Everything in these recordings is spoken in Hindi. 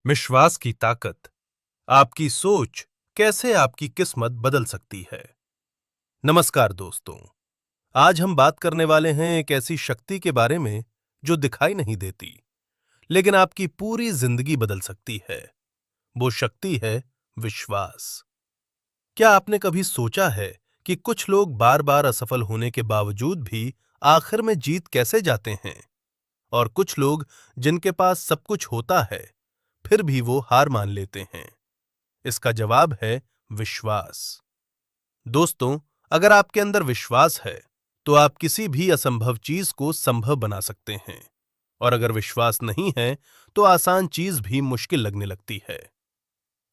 विश्वास की ताकत, आपकी सोच कैसे आपकी किस्मत बदल सकती है। नमस्कार दोस्तों, आज हम बात करने वाले हैं एक ऐसी शक्ति के बारे में जो दिखाई नहीं देती, लेकिन आपकी पूरी जिंदगी बदल सकती है। वो शक्ति है विश्वास। क्या आपने कभी सोचा है कि कुछ लोग बार बार असफल होने के बावजूद भी आखिर में जीत कैसे जाते हैं, और कुछ लोग जिनके पास सब कुछ होता है फिर भी वो हार मान लेते हैं? इसका जवाब है विश्वास। दोस्तों, अगर आपके अंदर विश्वास है तो आप किसी भी असंभव चीज को संभव बना सकते हैं, और अगर विश्वास नहीं है तो आसान चीज भी मुश्किल लगने लगती है।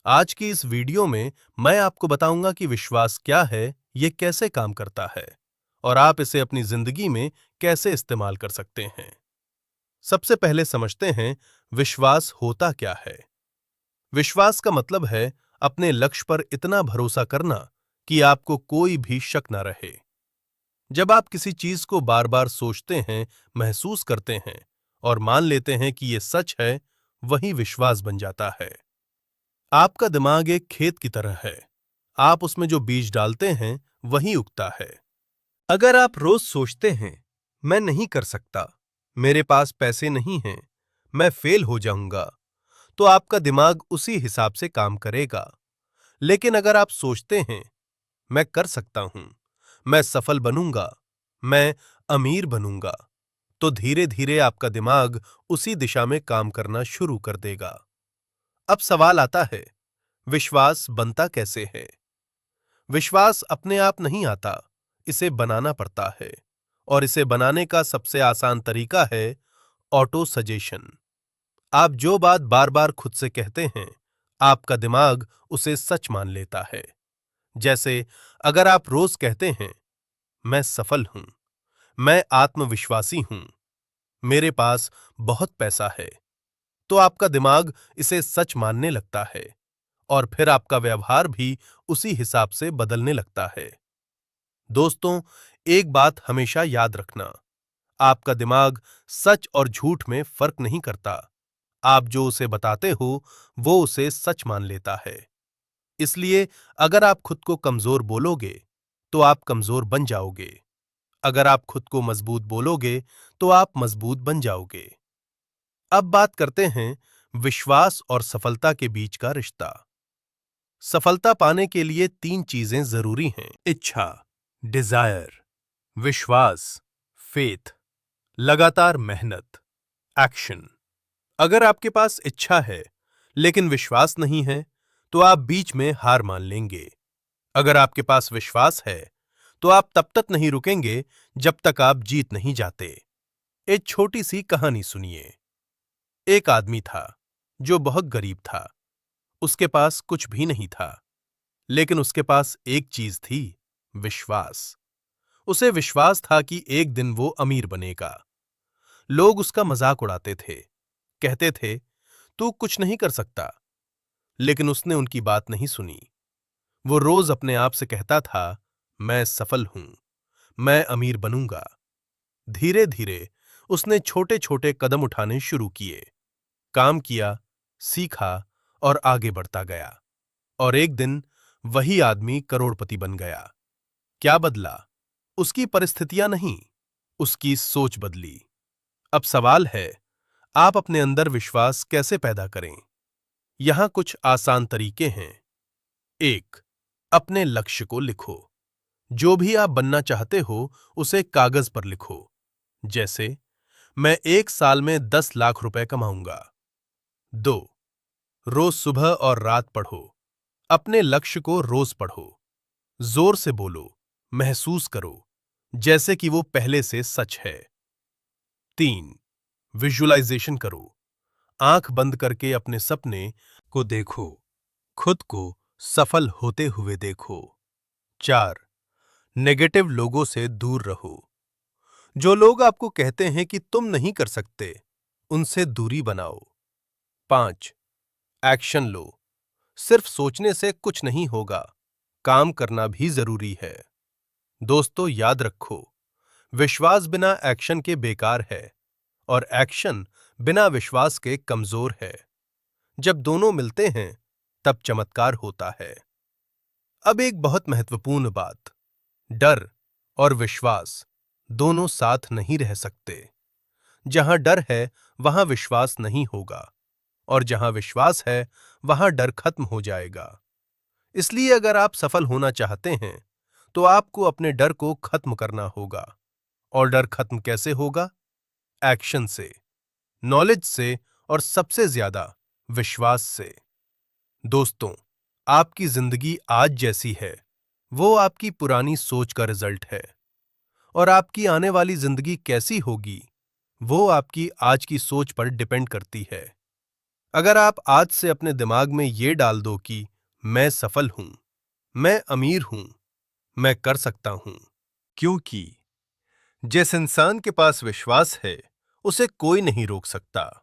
आज की इस वीडियो में मैं आपको बताऊंगा कि विश्वास क्या है, ये कैसे काम करता है, और आप इसे अपनी जिंदगी में कैसे इस्तेमाल कर सकते हैं। सबसे पहले समझते हैं विश्वास होता क्या है। विश्वास का मतलब है अपने लक्ष्य पर इतना भरोसा करना कि आपको कोई भी शक न रहे। जब आप किसी चीज को बार बार सोचते हैं, महसूस करते हैं और मान लेते हैं कि यह सच है, वही विश्वास बन जाता है। आपका दिमाग एक खेत की तरह है। आप उसमें जो बीज डालते हैं वही उगता है। अगर आप रोज सोचते हैं, मैं नहीं कर सकता, मेरे पास पैसे नहीं हैं, मैं फेल हो जाऊंगा, तो आपका दिमाग उसी हिसाब से काम करेगा। लेकिन अगर आप सोचते हैं, मैं कर सकता हूं, मैं सफल बनूंगा, मैं अमीर बनूंगा, तो धीरे धीरे आपका दिमाग उसी दिशा में काम करना शुरू कर देगा। अब सवाल आता है, विश्वास बनता कैसे है? विश्वास अपने आप नहीं आता, इसे बनाना पड़ता है, और इसे बनाने का सबसे आसान तरीका है ऑटो सजेशन। आप जो बात बार बार खुद से कहते हैं, आपका दिमाग उसे सच मान लेता है। जैसे अगर आप रोज कहते हैं, मैं सफल हूं, मैं आत्मविश्वासी हूं, मेरे पास बहुत पैसा है, तो आपका दिमाग इसे सच मानने लगता है, और फिर आपका व्यवहार भी उसी हिसाब से बदलने लगता है। दोस्तों, एक बात हमेशा याद रखना, आपका दिमाग सच और झूठ में फर्क नहीं करता। आप जो उसे बताते हो, वो उसे सच मान लेता है। इसलिए अगर आप खुद को कमजोर बोलोगे, तो आप कमजोर बन जाओगे। अगर आप खुद को मजबूत बोलोगे, तो आप मजबूत बन जाओगे। अब बात करते हैं विश्वास और सफलता के बीच का रिश्ता। सफलता पाने के लिए 3 चीजें जरूरी हैं: इच्छा, डिजायर, विश्वास, फेथ, लगातार मेहनत, एक्शन। अगर आपके पास इच्छा है लेकिन विश्वास नहीं है, तो आप बीच में हार मान लेंगे। अगर आपके पास विश्वास है, तो आप तब तक नहीं रुकेंगे जब तक आप जीत नहीं जाते। एक छोटी सी कहानी सुनिए। एक आदमी था जो बहुत गरीब था। उसके पास कुछ भी नहीं था, लेकिन उसके पास एक चीज थी, विश्वास। उसे विश्वास था कि एक दिन वो अमीर बनेगा। लोग उसका मजाक उड़ाते थे, कहते थे, तू कुछ नहीं कर सकता। लेकिन उसने उनकी बात नहीं सुनी। वो रोज अपने आप से कहता था, मैं सफल हूं, मैं अमीर बनूंगा। धीरे धीरे उसने छोटे छोटे कदम उठाने शुरू किए, काम किया, सीखा और आगे बढ़ता गया। और एक दिन वही आदमी करोड़पति बन गया। क्या बदला? उसकी परिस्थितियां नहीं, उसकी सोच बदली। अब सवाल है, आप अपने अंदर विश्वास कैसे पैदा करें? यहां कुछ आसान तरीके हैं। 1. अपने लक्ष्य को लिखो। जो भी आप बनना चाहते हो, उसे कागज पर लिखो। जैसे, मैं 1 साल में 10 लाख रुपए कमाऊंगा। 2. रोज सुबह और रात पढ़ो। अपने लक्ष्य को रोज पढ़ो। जोर से बोलो, महसूस करो, जैसे कि वो पहले से सच है। 3. विजुअलाइजेशन करो। आंख बंद करके अपने सपने को देखो, खुद को सफल होते हुए देखो। 4. नेगेटिव लोगों से दूर रहो। जो लोग आपको कहते हैं कि तुम नहीं कर सकते, उनसे दूरी बनाओ। 5. एक्शन लो। सिर्फ सोचने से कुछ नहीं होगा, काम करना भी जरूरी है। दोस्तों, याद रखो, विश्वास बिना एक्शन के बेकार है, और एक्शन बिना विश्वास के कमजोर है। जब दोनों मिलते हैं तब चमत्कार होता है। अब एक बहुत महत्वपूर्ण बात, डर और विश्वास दोनों साथ नहीं रह सकते। जहां डर है वहां विश्वास नहीं होगा और जहां विश्वास है वहां डर खत्म हो जाएगा। इसलिए अगर आप सफल होना चाहते हैं तो आपको अपने डर को खत्म करना होगा। और डर खत्म कैसे होगा? एक्शन से, नॉलेज से और सबसे ज्यादा विश्वास से। दोस्तों, आपकी जिंदगी आज जैसी है वो आपकी पुरानी सोच का रिजल्ट है और आपकी आने वाली जिंदगी कैसी होगी वो आपकी आज की सोच पर डिपेंड करती है। अगर आप आज से अपने दिमाग में ये डाल दो कि मैं सफल हूं, मैं अमीर हूं, मैं कर सकता हूं, क्योंकि जिस इंसान के पास विश्वास है उसे कोई नहीं रोक सकता।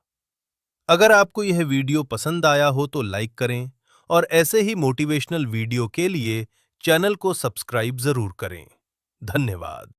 अगर आपको यह वीडियो पसंद आया हो तो लाइक करें और ऐसे ही मोटिवेशनल वीडियो के लिए चैनल को सब्सक्राइब जरूर करें। धन्यवाद।